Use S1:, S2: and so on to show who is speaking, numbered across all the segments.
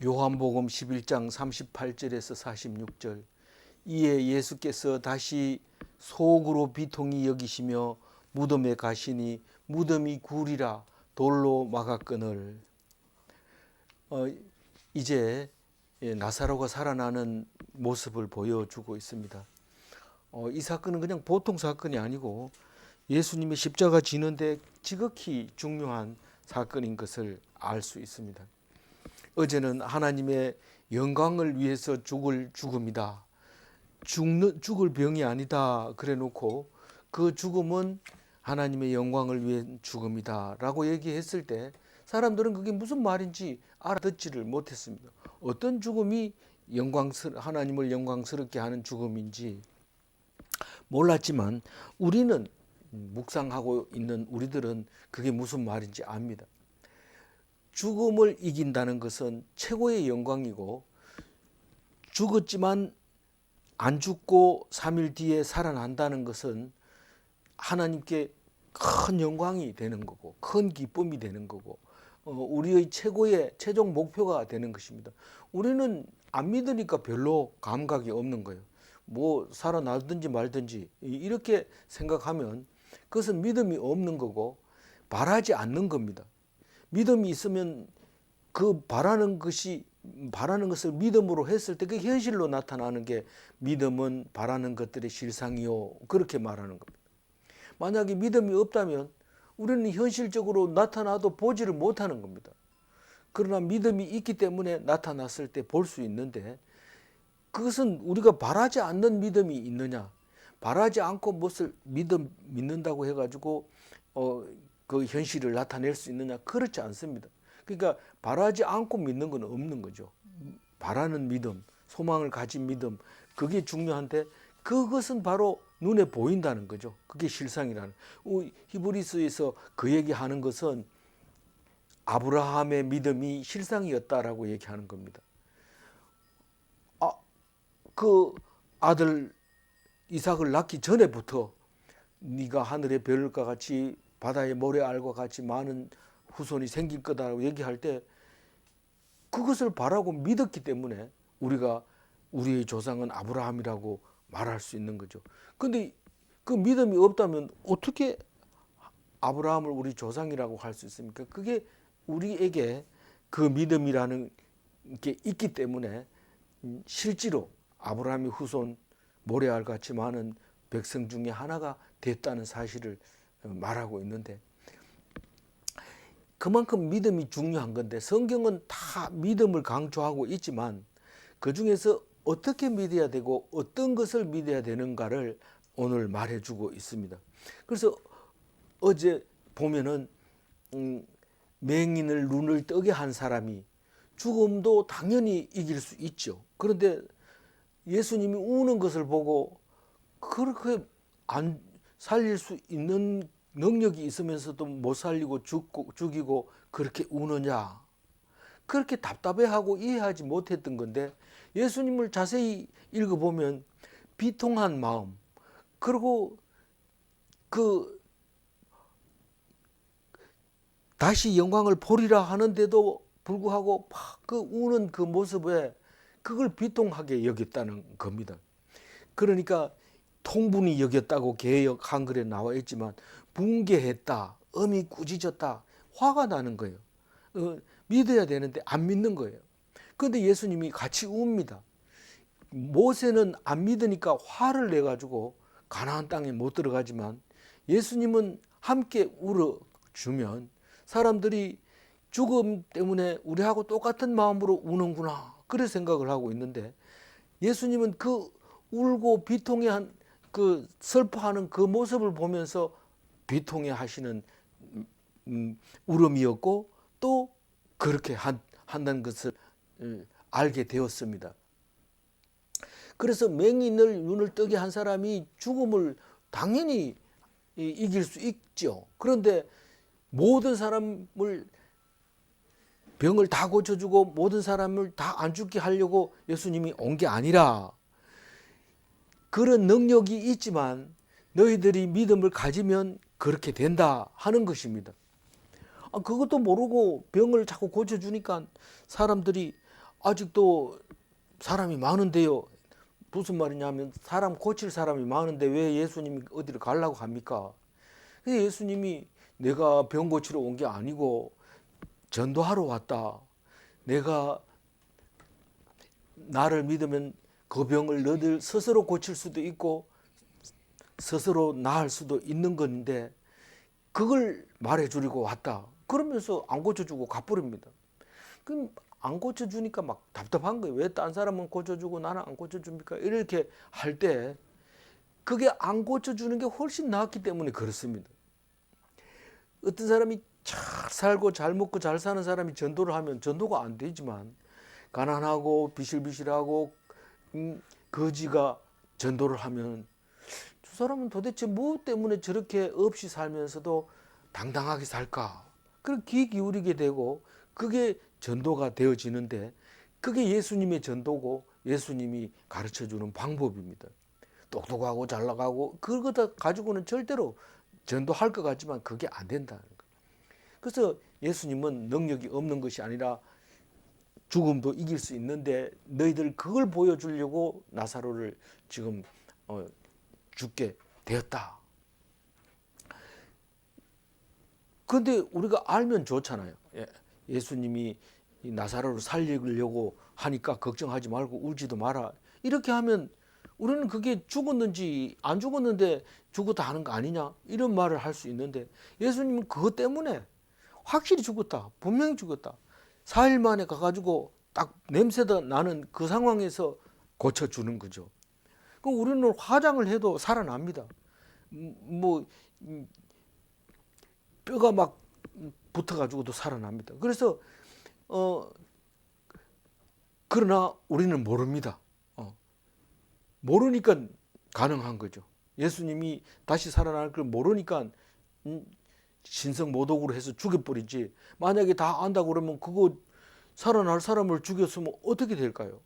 S1: 요한복음 11장 38절에서 46절. 이에 예수께서 다시 속으로 비통히 여기시며 무덤에 가시니 무덤이 굴이라 돌로 막았거늘. 이제 나사로가 살아나는 모습을 보여주고 있습니다. 이 사건은 그냥 보통 사건이 아니고 예수님의 십자가 지는데 지극히 중요한 사건인 것을 알 수 있습니다. 어제는 하나님의 영광을 위해서 죽을 죽음이다. 죽을 병이 아니다. 그래 놓고 그 죽음은 하나님의 영광을 위해 죽음이다 라고 얘기했을 때 사람들은 그게 무슨 말인지 알아듣지를 못했습니다. 어떤 죽음이 하나님을 영광스럽게 하는 죽음인지 몰랐지만 우리는 묵상하고 있는 우리들은 그게 무슨 말인지 압니다. 죽음을 이긴다는 것은 최고의 영광이고 죽었지만 안 죽고 3일 뒤에 살아난다는 것은 하나님께 큰 영광이 되는 거고 큰 기쁨이 되는 거고 우리의 최고의 최종 목표가 되는 것입니다. 우리는 안 믿으니까 별로 감각이 없는 거예요. 뭐 살아나든지 말든지 이렇게 생각하면 그것은 믿음이 없는 거고 바라지 않는 겁니다. 믿음이 있으면 그 바라는 것을 믿음으로 했을 때 그게 현실로 나타나는 게 믿음은 바라는 것들의 실상이요. 그렇게 말하는 겁니다. 만약에 믿음이 없다면 우리는 현실적으로 나타나도 보지를 못하는 겁니다. 그러나 믿음이 있기 때문에 나타났을 때 볼 수 있는데 그것은 우리가 바라지 않는 믿음이 있느냐, 바라지 않고 무엇을 믿는다고 해가지고 그 현실을 나타낼 수 있느냐, 그렇지 않습니다. 그러니까 바라지 않고 믿는 건 없는 거죠. 바라는 믿음, 소망을 가진 믿음, 그게 중요한데 그것은 바로 눈에 보인다는 거죠. 그게 실상이라는. 히브리서에서 그 얘기하는 것은 아브라함의 믿음이 실상이었다라고 얘기하는 겁니다. 그 아들 이삭을 낳기 전에부터 네가 하늘의 별과 같이 바다의 모래알과 같이 많은 후손이 생길 거다라고 얘기할 때 그것을 바라고 믿었기 때문에 우리의 조상은 아브라함이라고 말할 수 있는 거죠. 근데 그 믿음이 없다면 어떻게 아브라함을 우리 조상이라고 할 수 있습니까? 그게 우리에게 그 믿음이라는 게 있기 때문에 실제로 아브라함의 후손 모래알 같이 많은 백성 중에 하나가 됐다는 사실을 말하고 있는데 그만큼 믿음이 중요한 건데 성경은 다 믿음을 강조하고 있지만 그 중에서 어떻게 믿어야 되고 어떤 것을 믿어야 되는가를 오늘 말해주고 있습니다. 그래서 어제 보면은 맹인을 눈을 뜨게 한 사람이 죽음도 당연히 이길 수 있죠. 그런데 예수님이 우는 것을 보고 그렇게 안 살릴 수 있는 능력이 있으면서도 못 살리고 죽이고 그렇게 우느냐, 그렇게 답답해하고 이해하지 못했던 건데 예수님을 자세히 읽어보면 비통한 마음, 그리고 다시 영광을 보리라 하는데도 불구하고 막 그 우는 그 모습에 그걸 비통하게 여겼다는 겁니다. 그러니까 통분이 여겼다고 개역 한글에 나와 있지만 붕괴했다, 엄이 꾸짖었다, 화가 나는 거예요. 믿어야 되는데 안 믿는 거예요. 그런데 예수님이 같이 웁니다. 모세는 안 믿으니까 화를 내가지고 가나안 땅에 못 들어가지만 예수님은 함께 울어주면 사람들이 죽음 때문에 우리하고 똑같은 마음으로 우는구나, 그래 생각을 하고 있는데 예수님은 그 울고 비통해 그 슬퍼하는 그 모습을 보면서 비통해 하시는 울음이었고 또 그렇게 한다는 것을 알게 되었습니다. 그래서 맹인을 눈을 뜨게 한 사람이 죽음을 당연히 이길 수 있죠. 그런데 모든 사람을 병을 다 고쳐주고 모든 사람을 다 안 죽게 하려고 예수님이 온 게 아니라 그런 능력이 있지만 너희들이 믿음을 가지면 그렇게 된다 하는 것입니다. 그것도 모르고 병을 자꾸 고쳐주니까 사람들이 아직도 사람이 많은데요. 무슨 말이냐면 사람 고칠 사람이 많은데 왜 예수님이 어디를 가려고 합니까? 예수님이 내가 병 고치러 온 게 아니고 전도하러 왔다. 내가 나를 믿으면 그 병을 너들 스스로 고칠 수도 있고 스스로 나을 수도 있는 건데 그걸 말해주려고 왔다. 그러면서 안 고쳐주고 가버립니다. 그럼 안 고쳐주니까 막 답답한 거예요. 왜 딴 사람은 고쳐주고 나는 안 고쳐줍니까? 이렇게 할 때 그게 안 고쳐주는 게 훨씬 낫기 때문에 그렇습니다. 어떤 사람이 잘 살고 잘 먹고 잘 사는 사람이 전도를 하면 전도가 안 되지만 가난하고 비실비실하고 거지가 전도를 하면 두 사람은 도대체 뭐 때문에 저렇게 없이 살면서도 당당하게 살까? 그걸 귀 기울이게 되고 그게 전도가 되어지는데 그게 예수님의 전도고 예수님이 가르쳐주는 방법입니다. 똑똑하고 잘 나가고 그거 다 가지고는 절대로 전도할 것 같지만 그게 안 된다는 거예요. 그래서 예수님은 능력이 없는 것이 아니라 죽음도 이길 수 있는데 너희들 그걸 보여주려고 나사로를 지금 죽게 되었다. 그런데 우리가 알면 좋잖아요. 예수님이 나사로를 살리려고 하니까 걱정하지 말고 울지도 마라. 이렇게 하면 우리는 그게 죽었는지 안 죽었는데 죽었다 하는 거 아니냐 이런 말을 할 수 있는데 예수님은 그것 때문에 확실히 죽었다. 분명히 죽었다. 4일 만에 가가지고 딱 냄새도 나는 그 상황에서 고쳐주는 거죠. 그럼 우리는 화장을 해도 살아납니다. 뭐 뼈가 막 붙어가지고도 살아납니다. 그래서 그러나 우리는 모릅니다. 모르니까 가능한 거죠. 예수님이 다시 살아날 걸 모르니까 신성모독으로 해서 죽여버리지. 만약에 다 안다고 그러면 그거 살아날 사람을 죽였으면 어떻게 될까요?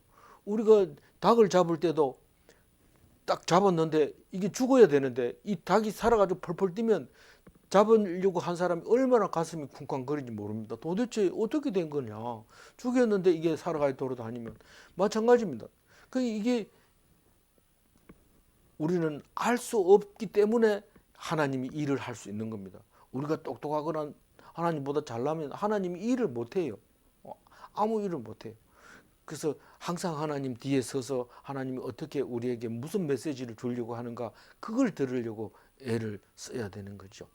S1: 우리가 닭을 잡을 때도 딱 잡았는데 이게 죽어야 되는데 이 닭이 살아가지고 펄펄 뛰면 잡으려고 한 사람이 얼마나 가슴이 쿵쾅거리는지 모릅니다. 도대체 어떻게 된 거냐. 죽였는데 이게 살아가야 돌아다니면 마찬가지입니다. 이게 우리는 알 수 없기 때문에 하나님이 일을 할 수 있는 겁니다. 우리가 똑똑하거나 하나님보다 잘나면 하나님이 일을 못해요. 아무 일을 못해요. 그래서 항상 하나님 뒤에 서서 하나님이 어떻게 우리에게 무슨 메시지를 주려고 하는가 그걸 들으려고 애를 써야 되는 거죠.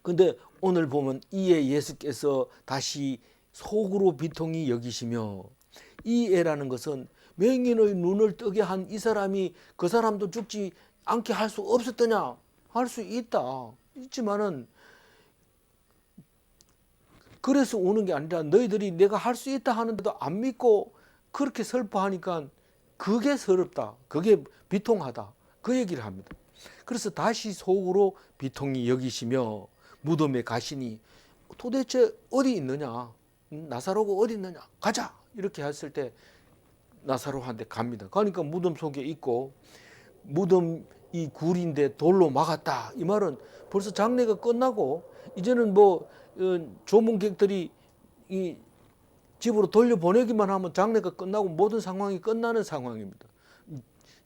S1: 근데 오늘 보면 이에 예수께서 다시 속으로 비통히 여기시며 이 애라는 것은 맹인의 눈을 뜨게 한 이 사람이 그 사람도 죽지 않게 할 수 없었더냐? 할 수 있다. 있지만은 그래서 오는 게 아니라 너희들이 내가 할 수 있다 하는데도 안 믿고 그렇게 슬퍼하니까 그게 서럽다. 그게 비통하다. 그 얘기를 합니다. 그래서 다시 속으로 비통히 여기시며 무덤에 가시니 도대체 어디 있느냐? 나사로가 어디 있느냐? 가자! 이렇게 했을 때 나사로한테 갑니다. 그러니까 무덤 속에 있고 무덤 이 굴인데 돌로 막았다. 이 말은 벌써 장례가 끝나고 이제는 뭐 조문객들이 이 집으로 돌려보내기만 하면 장례가 끝나고 모든 상황이 끝나는 상황입니다.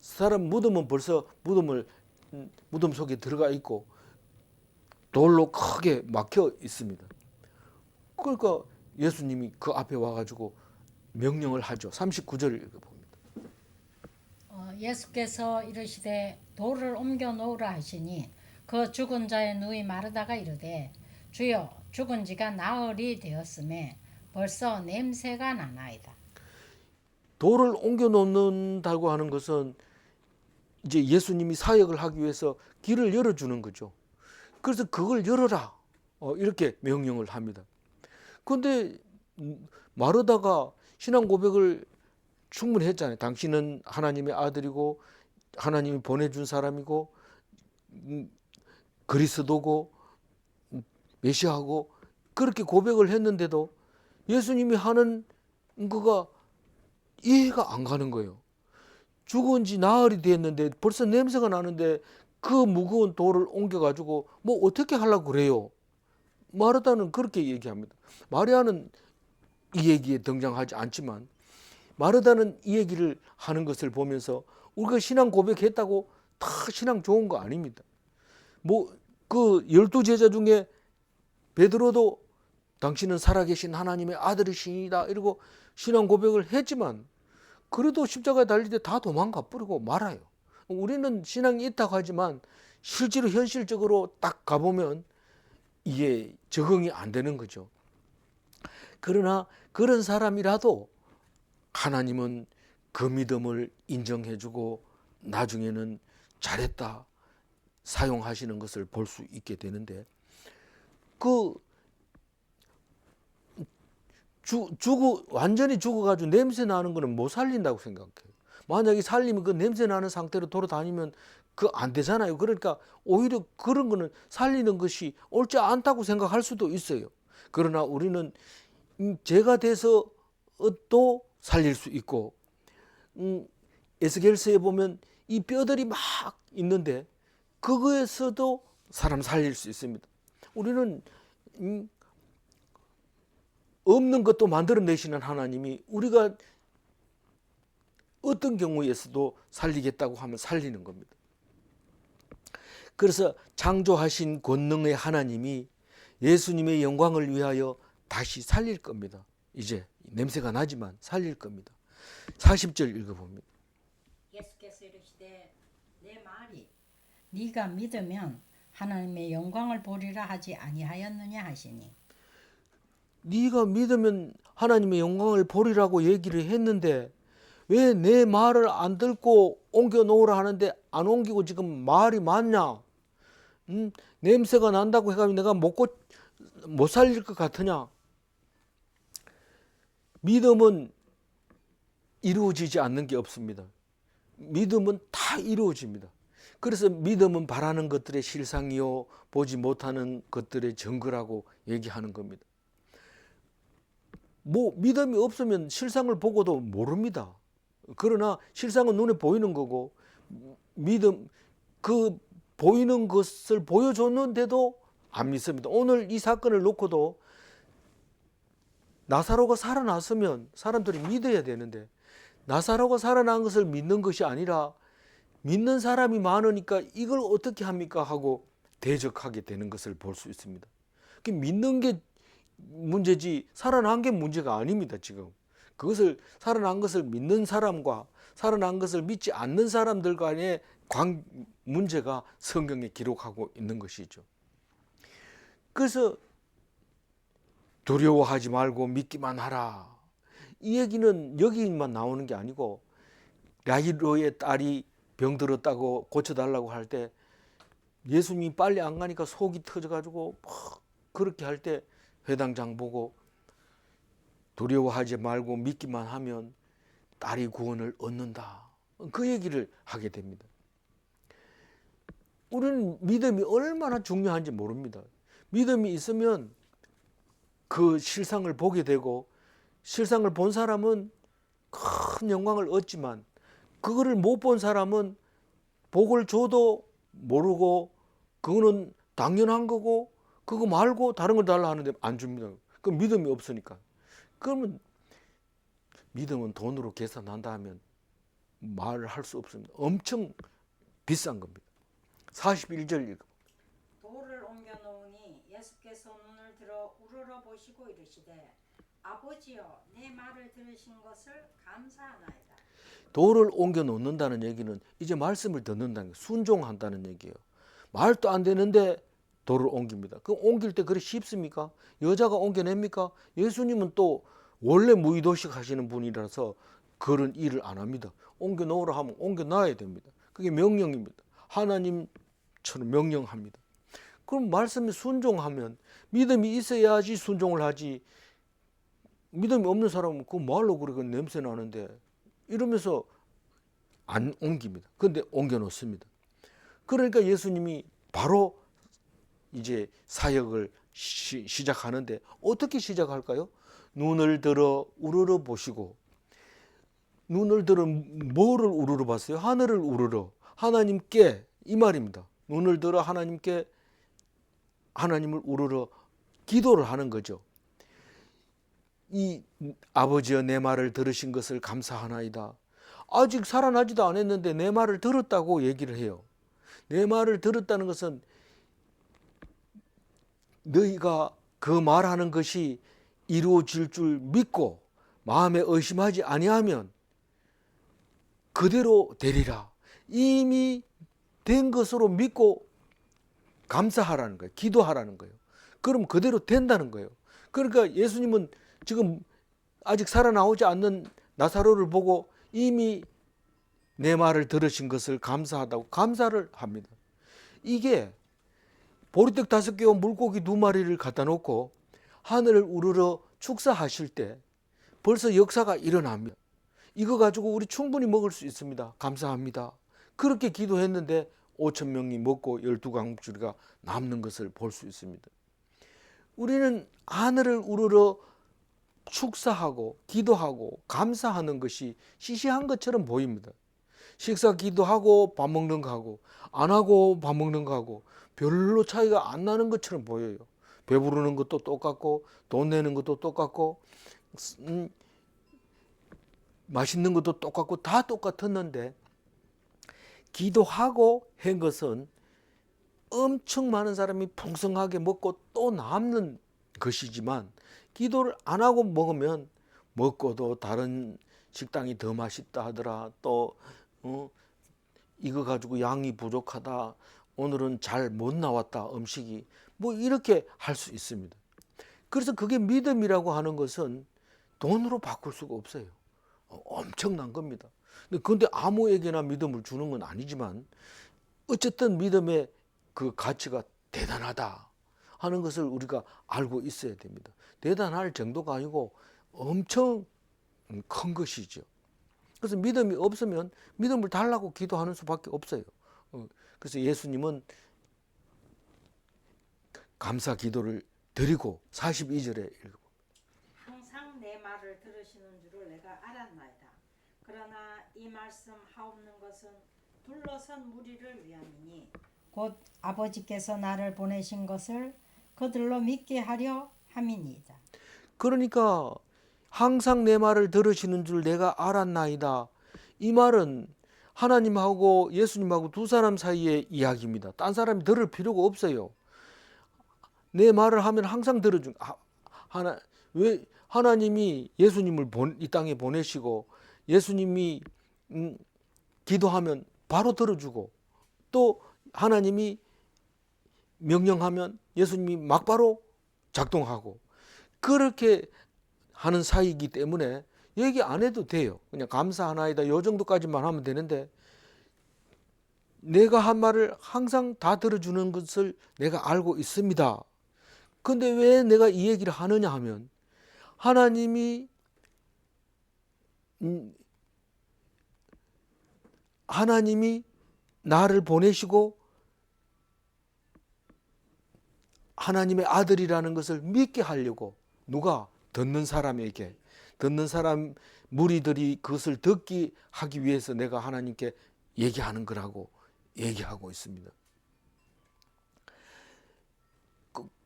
S1: 사람 무덤은 벌써 무덤 속에 들어가 있고 돌로 크게 막혀 있습니다. 그러니까 예수님이 그 앞에 와가지고 명령을 하죠. 39절을 읽어봅니다.
S2: 예수께서 이르시되 돌을 옮겨 놓으라 하시니 그 죽은 자의 누이 마르다가 이르되 주여 죽은 지가 나흘이 되었음에 벌써 냄새가 나나이다.
S1: 돌을 옮겨 놓는다고 하는 것은 이제 예수님이 사역을 하기 위해서 길을 열어주는 거죠. 그래서 그걸 열어라 이렇게 명령을 합니다. 그런데 마르다가 신앙 고백을 충분히 했잖아요. 당신은 하나님의 아들이고 하나님이 보내준 사람이고 그리스도고 메시아고 그렇게 고백을 했는데도 예수님이 하는 거가 이해가 안 가는 거예요. 죽은 지 나흘이 됐는데 벌써 냄새가 나는데 그 무거운 돌을 옮겨가지고 뭐 어떻게 하려고 그래요? 마르다는 그렇게 얘기합니다. 마리아는 이 얘기에 등장하지 않지만 마르다는 이 얘기를 하는 것을 보면서 우리가 신앙 고백했다고 다 신앙 좋은 거 아닙니다. 뭐 그 12제자 중에 베드로도 당신은 살아계신 하나님의 아들이시니다 이러고 신앙 고백을 했지만 그래도 십자가에 달릴 때 다 도망가 버리고 말아요. 우리는 신앙이 있다고 하지만 실제로 현실적으로 딱 가보면 이게 적응이 안 되는 거죠. 그러나 그런 사람이라도 하나님은 그 믿음을 인정해주고 나중에는 잘했다 사용하시는 것을 볼 수 있게 되는데 완전히 죽어가지고 냄새 나는 거는 못 살린다고 생각해요. 만약에 살리면 그 냄새 나는 상태로 돌아다니면 그 안 되잖아요. 그러니까 오히려 그런 거는 살리는 것이 옳지 않다고 생각할 수도 있어요. 그러나 우리는 죄가 돼서 또 살릴 수 있고 에스겔서에 보면 이 뼈들이 막 있는데 그거에서도 사람 살릴 수 있습니다. 우리는 없는 것도 만들어내시는 하나님이 우리가 어떤 경우에서도 살리겠다고 하면 살리는 겁니다. 그래서 창조하신 권능의 하나님이 예수님의 영광을 위하여 다시 살릴 겁니다. 이제 냄새가 나지만 살릴 겁니다. 40절 읽어봅니다.
S2: 예수께서 이르시되 내 말이 네가 믿으면 하나님의 영광을 보리라 하지 아니하였느냐 하시니
S1: 네가 믿으면 하나님의 영광을 보리라고 얘기를 했는데 왜 내 말을 안 듣고 옮겨 놓으라 하는데 안 옮기고 지금 말이 맞냐? 냄새가 난다고 해가지고 내가 못 살릴 것 같으냐? 믿음은 이루어지지 않는 게 없습니다. 믿음은 다 이루어집니다. 그래서 믿음은 바라는 것들의 실상이요 보지 못하는 것들의 증거라고 얘기하는 겁니다. 뭐 믿음이 없으면 실상을 보고도 모릅니다. 그러나 실상은 눈에 보이는 거고 믿음 그 보이는 것을 보여줬는데도 안 믿습니다. 오늘 이 사건을 놓고도 나사로가 살아났으면 사람들이 믿어야 되는데 나사로가 살아난 것을 믿는 것이 아니라 믿는 사람이 많으니까 이걸 어떻게 합니까 하고 대적하게 되는 것을 볼 수 있습니다. 믿는 게 문제지 살아난 게 문제가 아닙니다. 지금 그것을 살아난 것을 믿는 사람과 살아난 것을 믿지 않는 사람들 간의 문제가 성경에 기록하고 있는 것이죠. 그래서 두려워하지 말고 믿기만 하라. 이 얘기는 여기만 나오는 게 아니고 야이로의 딸이 병들었다고 고쳐달라고 할 때 예수님이 빨리 안 가니까 속이 터져가지고 그렇게 할 때 회당장 보고 두려워하지 말고 믿기만 하면 딸이 구원을 얻는다. 그 얘기를 하게 됩니다. 우리는 믿음이 얼마나 중요한지 모릅니다. 믿음이 있으면 그 실상을 보게 되고 실상을 본 사람은 큰 영광을 얻지만 그거를 못 본 사람은 복을 줘도 모르고 그거는 당연한 거고 그거 말고 다른 걸 달라 하는데 안 줍니다. 그 믿음이 없으니까. 그러면 믿음은 돈으로 계산한다 하면 말을 할 수 없습니다. 엄청 비싼 겁니다. 41절 읽어.
S2: 돌을 옮겨 놓으니 예수께서 눈을 들어 우러러 보시고 이르시되 아버지여 내 말을 들으신 것을 감사하나이다.
S1: 돌을 옮겨 놓는다는 얘기는 이제 말씀을 듣는다는 거예요. 순종한다는 얘기예요. 말도 안 되는데 돌을 옮깁니다. 그 옮길 때 그리 쉽습니까? 여자가 옮겨냅니까? 예수님은 또 원래 무의도식 하시는 분이라서 그런 일을 안 합니다. 옮겨 놓으라 하면 옮겨 놔야 됩니다. 그게 명령입니다. 하나님처럼 명령합니다. 그럼 말씀에 순종하면 믿음이 있어야지 순종을 하지. 믿음이 없는 사람은 그 말로 그래 냄새 나는데 이러면서 안 옮깁니다. 그런데 옮겨 놓습니다. 그러니까 예수님이 바로 이제 사역을 시작하는데 어떻게 시작할까요? 눈을 들어 우러러 보시고 눈을 들어 뭐를 우러러 봤어요? 하늘을 우러러 하나님께 이 말입니다. 눈을 들어 하나님께 하나님을 우러러 기도를 하는 거죠. 이 아버지여 내 말을 들으신 것을 감사하나이다. 아직 살아나지도 않았는데 내 말을 들었다고 얘기를 해요. 내 말을 들었다는 것은 너희가 그 말하는 것이 이루어질 줄 믿고 마음에 의심하지 아니하면 그대로 되리라. 이미 된 것으로 믿고 감사하라는 거예요. 기도하라는 거예요. 그럼 그대로 된다는 거예요. 그러니까 예수님은 지금 아직 살아나오지 않는 나사로를 보고 이미 내 말을 들으신 것을 감사하다고 감사를 합니다. 이게 보리떡 5개와 물고기 2마리를 갖다 놓고 하늘을 우러러 축사하실 때 벌써 역사가 일어납니다. 이거 가지고 우리 충분히 먹을 수 있습니다. 감사합니다. 그렇게 기도했는데 5,000명이 먹고 12강목줄이가 남는 것을 볼 수 있습니다. 우리는 하늘을 우러러 축사하고 기도하고 감사하는 것이 시시한 것처럼 보입니다. 식사 기도하고 밥 먹는 거하고 안 하고 밥 먹는 거하고 별로 차이가 안 나는 것처럼 보여요. 배부르는 것도 똑같고 돈 내는 것도 똑같고 맛있는 것도 똑같고 다 똑같았는데 기도하고 한 것은 엄청 많은 사람이 풍성하게 먹고 또 남는 것이지만 기도를 안 하고 먹으면 먹고도 다른 식당이 더 맛있다 하더라. 또 이거 가지고 양이 부족하다. 오늘은 잘 못 나왔다. 음식이. 뭐 이렇게 할 수 있습니다. 그래서 그게 믿음이라고 하는 것은 돈으로 바꿀 수가 없어요. 엄청난 겁니다. 근데 아무에게나 믿음을 주는 건 아니지만 어쨌든 믿음의 그 가치가 대단하다 하는 것을 우리가 알고 있어야 됩니다. 대단할 정도가 아니고 엄청 큰 것이죠. 그래서 믿음이 없으면 믿음을 달라고 기도하는 수밖에 없어요. 그래서 예수님은 감사 기도를 드리고 42절에 읽고
S2: 항상 내 말을 들으시는 줄을 내가 알았나이다. 그러나 이 말씀 하옵는 것은 둘러선 무리를 위함이니 곧 아버지께서 나를 보내신 것을 그들로 믿게 하려 함이니이다.
S1: 그러니까 항상 내 말을 들으시는 줄 내가 알았나이다. 이 말은 하나님하고 예수님하고 두 사람 사이의 이야기입니다. 딴 사람이 들을 필요가 없어요. 내 말을 하면 항상 들어준 왜 하나님이 예수님을 이 땅에 보내시고 예수님이 기도하면 바로 들어주고 또 하나님이 명령하면 예수님이 막바로 작동하고 그렇게 하는 사이이기 때문에 얘기 안 해도 돼요. 그냥 감사하나이다 요 정도까지만 하면 되는데 내가 한 말을 항상 다 들어주는 것을 내가 알고 있습니다. 근데 왜 내가 이 얘기를 하느냐 하면 하나님이 나를 보내시고 하나님의 아들이라는 것을 믿게 하려고 누가 듣는 사람에게 듣는 사람 무리들이 그것을 듣게 하기 위해서 내가 하나님께 얘기하는 거라고 얘기하고 있습니다.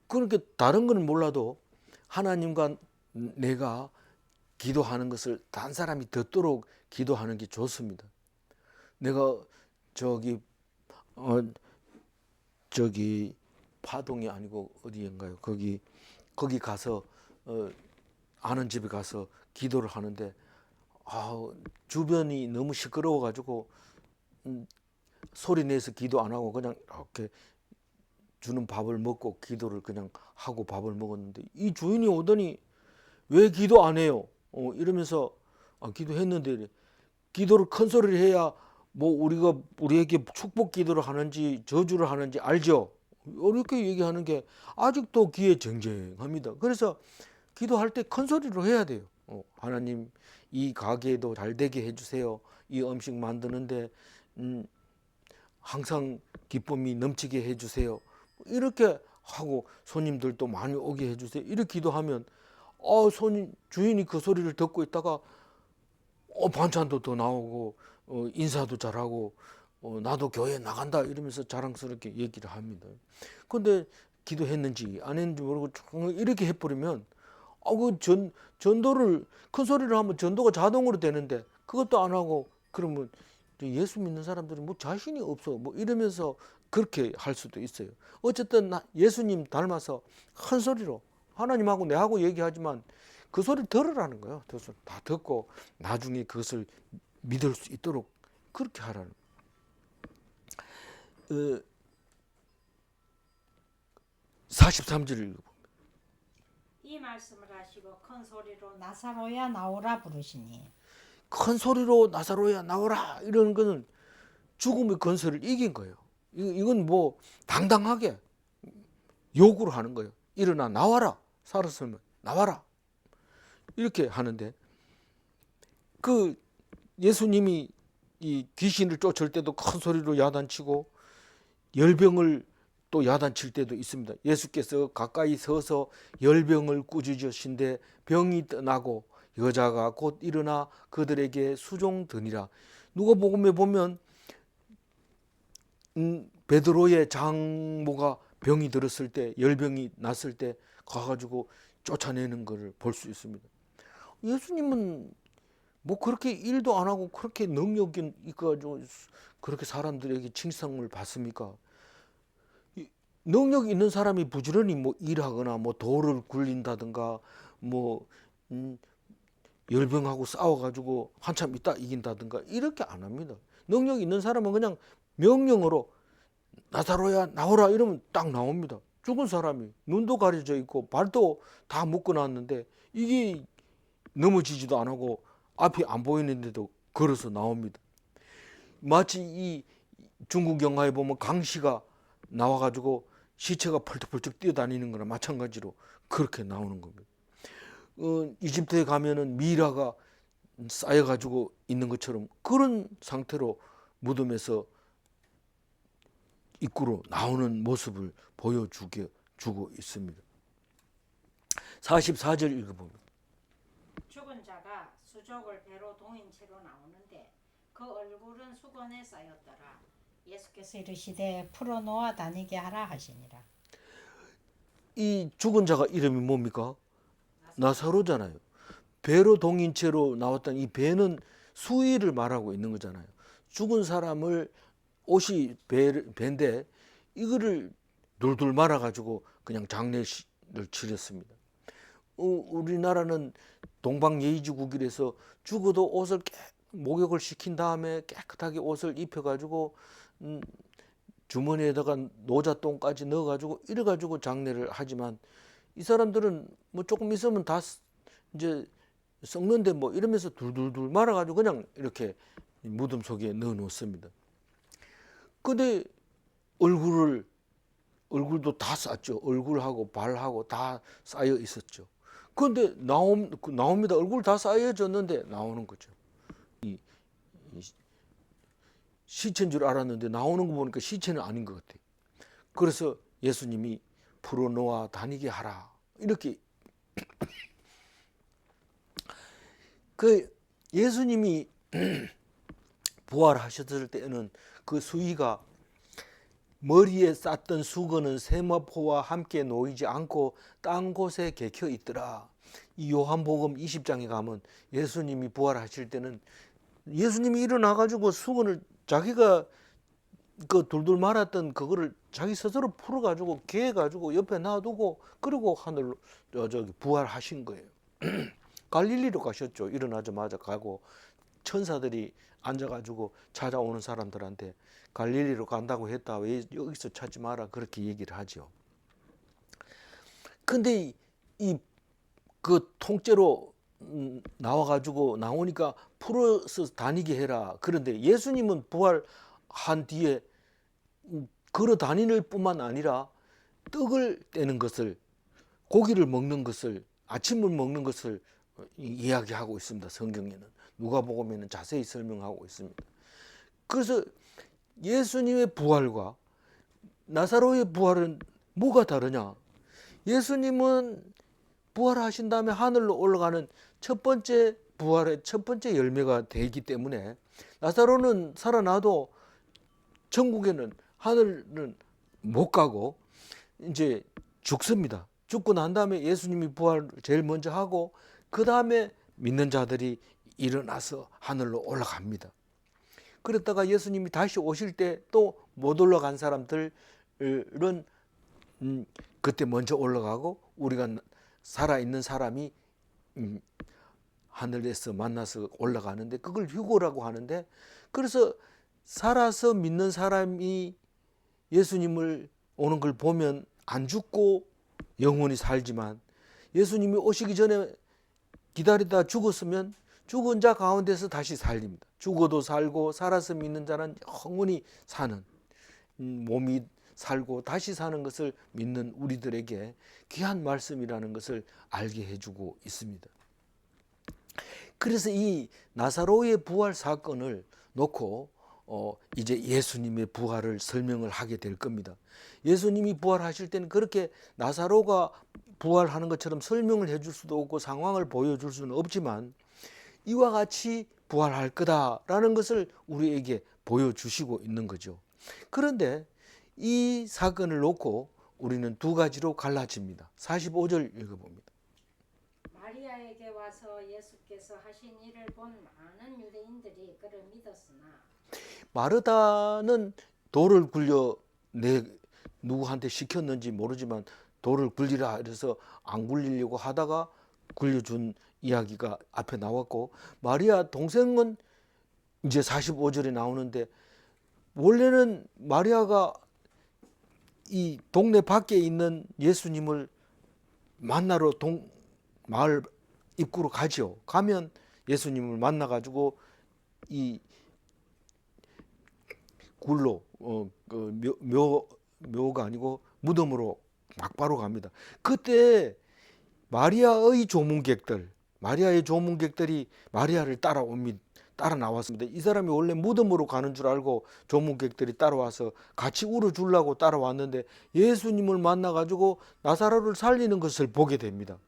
S1: 그렇게 다른 건 몰라도 하나님과 내가 기도하는 것을 딴 사람이 듣도록 기도하는 게 좋습니다. 내가 저기 파동이 아니고 어디인가요? 거기 가서 아는 집에 가서 기도를 하는데 주변이 너무 시끄러워 가지고 소리 내서 기도 안 하고 그냥 이렇게 주는 밥을 먹고 기도를 그냥 하고 밥을 먹었는데 이 주인이 오더니 왜 기도 안 해요? 이러면서 기도했는데 기도를 큰 소리를 해야 뭐 우리가 우리에게 축복 기도를 하는지 저주를 하는지 알죠? 이렇게 얘기하는 게 아직도 귀에 쟁쟁합니다. 그래서 기도할 때 큰 소리로 해야 돼요. 하나님 이 가게도 잘 되게 해주세요. 이 음식 만드는데 항상 기쁨이 넘치게 해주세요. 이렇게 하고 손님들도 많이 오게 해주세요. 이렇게 기도하면 주인이 그 소리를 듣고 있다가 반찬도 더 나오고 인사도 잘하고 나도 교회 나간다 이러면서 자랑스럽게 얘기를 합니다. 근데 기도했는지 안 했는지 모르고 이렇게 해버리면 전도를 큰 소리를 하면 전도가 자동으로 되는데 그것도 안 하고 그러면 예수 믿는 사람들은 뭐 자신이 없어 뭐 이러면서 그렇게 할 수도 있어요. 어쨌든 예수님 닮아서 큰 소리로 하나님하고 내하고 얘기하지만 그 소리 들으라는 거예요. 다 듣고 나중에 그것을 믿을 수 있도록 그렇게 하라는. 43절을 읽어봅니다.
S2: 이 말씀을 하시고 큰 소리로 나사로야 나오라 부르시니
S1: 큰 소리로 나사로야 나오라 이러는 거는 죽음의 권세를 이긴 거예요. 이건 뭐 당당하게 요구를 하는 거예요. 일어나 나와라. 살았으면 나와라. 이렇게 하는데 그 예수님이 이 귀신을 쫓을 때도 큰 소리로 야단치고 열병을 또 야단칠 때도 있습니다. 예수께서 가까이 서서 열병을 꾸짖으신데 병이 떠나고 여자가 곧 일어나 그들에게 수종드니라. 누가복음에 보면 베드로의 장모가 병이 들었을 때 열병이 났을 때 가가지고 쫓아내는 것을 볼 수 있습니다. 예수님은 뭐 그렇게 일도 안 하고 그렇게 능력이 있어가지고 그렇게 사람들에게 칭송을 받습니까? 능력 있는 사람이 부지런히 뭐 일하거나 뭐 돌을 굴린다든가 뭐 열병하고 싸워가지고 한참 있다 이긴다든가 이렇게 안 합니다. 능력 있는 사람은 그냥 명령으로 나사로야 나오라 이러면 딱 나옵니다. 죽은 사람이 눈도 가려져 있고 발도 다 묶어놨는데 이게 넘어지지도 안 하고 앞이 안 보이는데도 걸어서 나옵니다. 마치 이 중국 영화에 보면 강씨가 나와가지고 시체가 펄쩍펄쩍 뛰어다니는 거나 마찬가지로 그렇게 나오는 겁니다. 이집트에 가면은 미라가 쌓여가지고 있는 것처럼 그런 상태로 무덤에서 입구로 나오는 모습을 보여주고 있습니다. 44절 읽어봅니다.
S2: 죽은 자가 수족을 배로 동인 채로 나오는데 그 얼굴은 수건에 쌓였더라. 예수께서 이르시되 풀어놓아 다니게 하라 하시니라.
S1: 이 죽은 자가 이름이 뭡니까? 나사로잖아요. 배로 동인 채로 나왔던 이 배는 수의를 말하고 있는 거잖아요. 죽은 사람을 옷이 배인데 이거를 돌돌 말아가지고 그냥 장례를 치렀습니다. 우리나라는 동방예의지국이라서 죽어도 옷을 목욕을 시킨 다음에 깨끗하게 옷을 입혀가지고 주머니에다가 노자똥까지 넣어가지고 이래가지고 장례를 하지만 이 사람들은 뭐 조금 있으면 다 이제 썩는데 뭐 이러면서 둘둘둘 말아가지고 그냥 이렇게 무덤 속에 넣어 놓습니다. 근데 얼굴도 다 쌌죠. 얼굴하고 발하고 다 쌓여 있었죠. 그런데 나옵니다. 얼굴 다 쌓여졌는데 나오는 거죠. 이 시체인 줄 알았는데 나오는 거 보니까 시체는 아닌 것 같아요. 그래서 예수님이 풀어놓아 다니게 하라 이렇게 그 예수님이 부활하셨을 때는 그 수위가 머리에 쌌던 수건은 세마포와 함께 놓이지 않고 딴 곳에 개켜 있더라. 이 요한복음 20장에 가면 예수님이 부활하실 때는 예수님이 일어나 가지고 수건을 자기가 그 둘둘 말았던 그거를 자기 스스로 풀어 가지고 개어 가지고 옆에 놔두고 그리고 하늘로 저기 부활하신 거예요. 갈릴리로 가셨죠. 일어나자마자 가고 천사들이 앉아가지고 찾아오는 사람들한테 갈릴리로 간다고 했다. 왜 여기서 찾지 마라. 그렇게 얘기를 하죠. 근데 그 통째로 나와가지고 나오니까 풀어서 다니게 해라. 그런데 예수님은 부활한 뒤에 걸어 다니는 뿐만 아니라 떡을 떼는 것을 고기를 먹는 것을 아침을 먹는 것을 이야기하고 있습니다. 성경에는 누가복음에는 자세히 설명하고 있습니다. 그래서 예수님의 부활과 나사로의 부활은 뭐가 다르냐? 예수님은 부활하신 다음에 하늘로 올라가는 첫 번째 부활의 첫 번째 열매가 되기 때문에 나사로는 살아나도 천국에는 하늘은 못 가고 이제 죽습니다. 죽고 난 다음에 예수님이 부활을 제일 먼저 하고 그 다음에 믿는 자들이 일어나서 하늘로 올라갑니다. 그랬다가 예수님이 다시 오실 때 또 못 올라간 사람들은 그때 먼저 올라가고 우리가 살아있는 사람이 하늘에서 만나서 올라가는데 그걸 휴거라고 하는데, 그래서 살아서 믿는 사람이 예수님을 오는 걸 보면 안 죽고 영원히 살지만, 예수님이 오시기 전에 기다리다 죽었으면 죽은 자 가운데서 다시 살립니다. 죽어도 살고 살아서 믿는 자는 영원히 사는, 몸이 살고 다시 사는 것을 믿는 우리들에게 귀한 말씀이라는 것을 알게 해주고 있습니다. 그래서 이 나사로의 부활 사건을 놓고 이제 예수님의 부활을 설명을 하게 될 겁니다. 예수님이 부활하실 때는 그렇게 나사로가 부활하는 것처럼 설명을 해줄 수도 없고 상황을 보여줄 수는 없지만 이와 같이 부활할 거다라는 것을 우리에게 보여주시고 있는 거죠. 그런데 이 사건을 놓고 우리는 두 가지로 갈라집니다. 45절 읽어봅니다.
S2: 마리아에게 와서 예수께서 하신 일을 본 많은 유대인들이 그를 믿었으나
S1: 마르다는 돌을 굴려 누구한테 시켰는지 모르지만 돌을 굴리라 그래서 안 굴리려고 하다가 굴려준 이야기가 앞에 나왔고, 마리아 동생은 이제 45절에 나오는데, 원래는 마리아가 이 동네 밖에 있는 예수님을 만나러 마을 입구로 가죠. 가면 예수님을 만나가지고 이 굴로 묘가 아니고 무덤으로 막바로 갑니다. 그때 마리아의 조문객들이 마리아를 따라 나왔습니다. 이 사람이 원래 무덤으로 가는 줄 알고 조문객들이 따라와서 같이 울어주려고 따라왔는데 예수님을 만나가지고 나사로를 살리는 것을 보게 됩니다.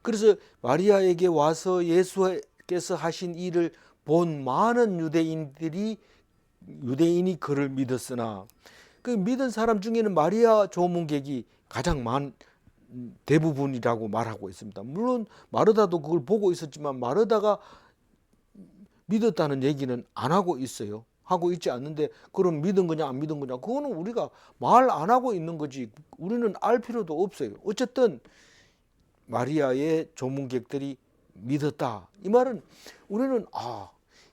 S1: 그래서 마리아에게 와서 예수께서 하신 일을 본 많은 유대인이 그를 믿었으나, 그 믿은 사람 중에는 마리아 조문객이 가장 대부분이라고 말하고 있습니다. 물론 마르다도 그걸 보고 있었지만 마르다가 믿었다는 얘기는 안 하고 있어요. 하고 있지 않는데, 그럼 믿은 거냐 안 믿은 거냐 그거는 우리가 말 안 하고 있는 거지 우리는 알 필요도 없어요. 어쨌든 마리아의 조문객들이 믿었다, 이 말은 우리는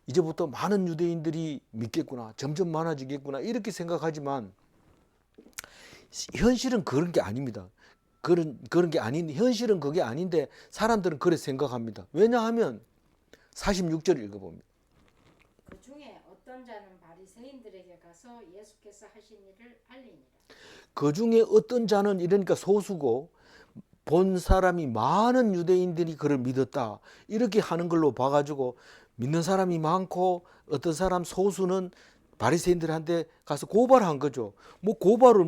S1: 이제부터 많은 유대인들이 믿겠구나, 점점 많아지겠구나 이렇게 생각하지만 현실은 그런 게 아닙니다. 그런 게 아닌, 현실은 그게 아닌데 사람들은 그렇게 생각합니다. 왜냐하면 46절 읽어봅니다.
S2: 그 중에 어떤 자는 바리새인들에게 가서 예수께서 하신 일을 알리니라.
S1: 그 중에 어떤 자는, 이러니까 소수고, 본 사람이 많은 유대인들이 그를 믿었다 이렇게 하는 걸로 봐가지고 믿는 사람이 많고 어떤 사람 소수는 바리새인들한테 가서 고발한 거죠. 뭐 고발을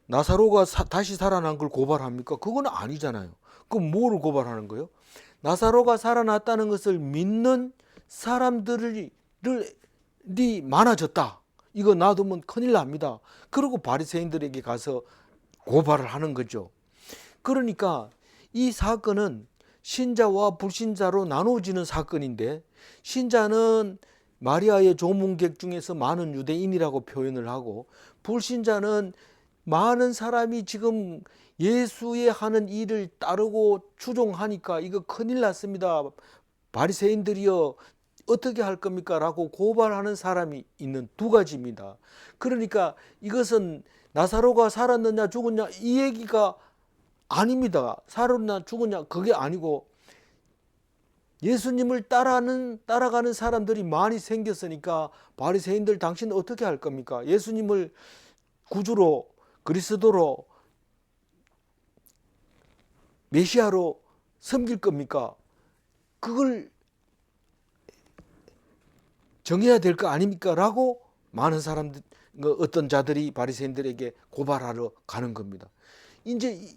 S1: 나사로가 다시 살아난 걸 고발합니까? 그건 아니잖아요. 그럼 뭐를 고발하는 거예요? 나사로가 살아났다는 것을 믿는 사람들이 많아졌다. 이거 놔두면 큰일 납니다. 그리고 바리새인들에게 가서 고발을 하는 거죠. 그러니까 이 사건은 신자와 불신자로 나눠지는 사건인데, 신자는 마리아의 조문객 중에서 많은 유대인이라고 표현을 하고, 불신자는 많은 사람이 지금 예수의 하는 일을 따르고 추종하니까 이거 큰일 났습니다. 바리새인들이여 어떻게 할 겁니까? 라고 고발하는 사람이 있는 두 가지입니다. 그러니까 이것은 나사로가 살았느냐 죽었냐 이 얘기가 아닙니다. 살았냐 죽었냐 그게 아니고, 예수님을 따라가는 사람들이 많이 생겼으니까 바리새인들 당신 어떻게 할 겁니까? 예수님을 구주로, 그리스도로, 메시아로 섬길 겁니까? 그걸 정해야 될 거 아닙니까? 라고 많은 사람들, 어떤 자들이 바리새인들에게 고발하러 가는 겁니다. 이제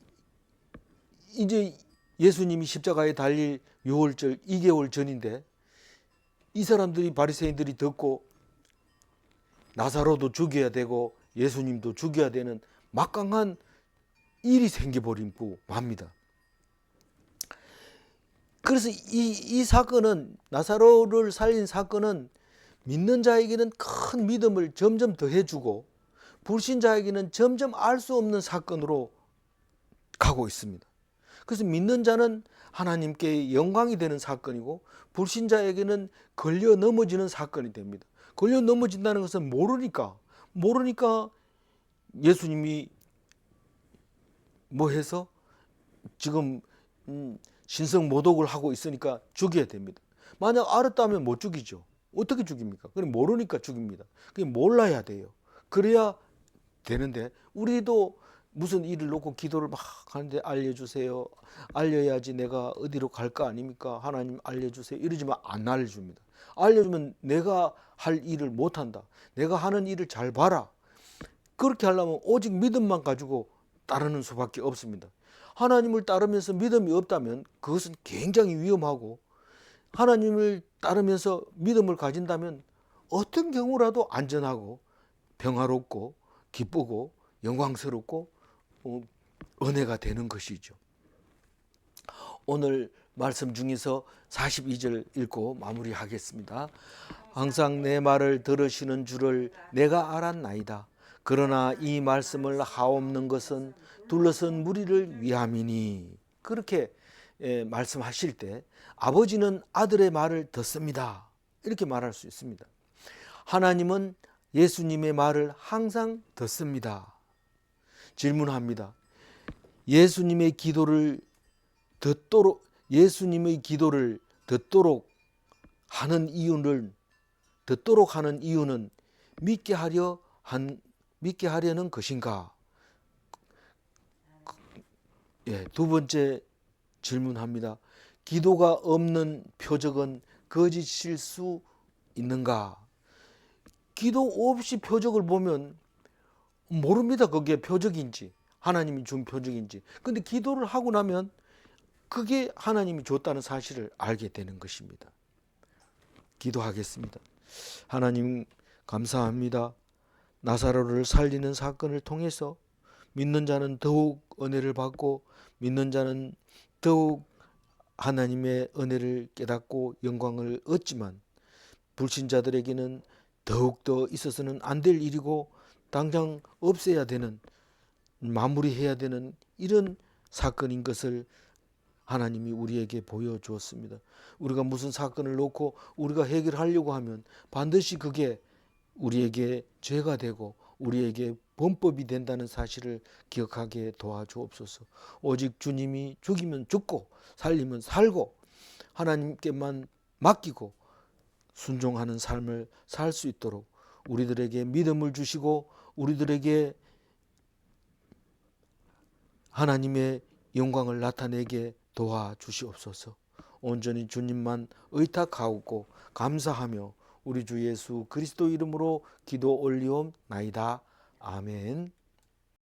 S1: 예수님이 십자가에 달릴 2개월 전인데 이 사람들이, 바리새인들이 듣고 나사로도 죽여야 되고 예수님도 죽여야 되는 막강한 일이 생겨버리고 맙니다. 그래서 이 사건은, 나사로를 살린 사건은 믿는 자에게는 큰 믿음을 점점 더해주고 불신자에게는 점점 알 수 없는 사건으로 가고 있습니다. 그래서 믿는 자는 하나님께 영광이 되는 사건이고 불신자에게는 걸려 넘어지는 사건이 됩니다. 걸려 넘어진다는 것은 모르니까 예수님이 뭐 해서 지금 신성 모독을 하고 있으니까 죽여야 됩니다. 만약 알았다면 못 죽이죠. 어떻게 죽입니까? 그럼 모르니까 죽입니다. 그냥 몰라야 돼요. 그래야 되는데 우리도 무슨 일을 놓고 기도를 막 하는데 알려주세요. 알려야지 내가 어디로 갈 거 아닙니까? 하나님 알려주세요. 이러지만 안 알려줍니다. 알려주면 내가 할 일을 못한다. 내가 하는 일을 잘 봐라. 그렇게 하려면 오직 믿음만 가지고 따르는 수밖에 없습니다. 하나님을 따르면서 믿음이 없다면 그것은 굉장히 위험하고, 하나님을 따르면서 믿음을 가진다면 어떤 경우라도 안전하고 평화롭고 기쁘고 영광스럽고 은혜가 되는 것이죠. 오늘 말씀 중에서 42절 읽고 마무리하겠습니다. 항상 내 말을 들으시는 줄을 내가 알았나이다. 그러나 이 말씀을 하옵는 것은 둘러선 무리를 위함이니. 그렇게 말씀하실 때 아버지는 아들의 말을 듣습니다. 이렇게 말할 수 있습니다. 하나님은 예수님의 말을 항상 듣습니다. 질문합니다. 예수님의 기도를 듣도록 하는 이유는 믿게 하려는 것인가? 두 번째 질문합니다. 기도가 없는 표적은 거짓일 수 있는가? 기도 없이 표적을 보면 모릅니다. 그게 표적인지 하나님이 준 표적인지. 근데 기도를 하고 나면 그게 하나님이 줬다는 사실을 알게 되는 것입니다. 기도하겠습니다. 하나님 감사합니다. 나사로를 살리는 사건을 통해서 믿는 자는 더욱 은혜를 받고 믿는 자는 더욱 하나님의 은혜를 깨닫고 영광을 얻지만 불신자들에게는 더욱더 있어서는 안 될 일이고 당장 없애야 되는, 마무리해야 되는 이런 사건인 것을 하나님이 우리에게 보여주었습니다. 우리가 무슨 사건을 놓고 우리가 해결하려고 하면 반드시 그게 우리에게 죄가 되고 우리에게 범법이 된다는 사실을 기억하게 도와주옵소서. 오직 주님이 죽이면 죽고 살리면 살고 하나님께만 맡기고 순종하는 삶을 살 수 있도록 우리들에게 믿음을 주시고 우리들에게 하나님의 영광을 나타내게 도와주시옵소서. 온전히 주님만 의탁하고 감사하며 우리 주 예수 그리스도 이름으로 기도 올리옵나이다. 아멘.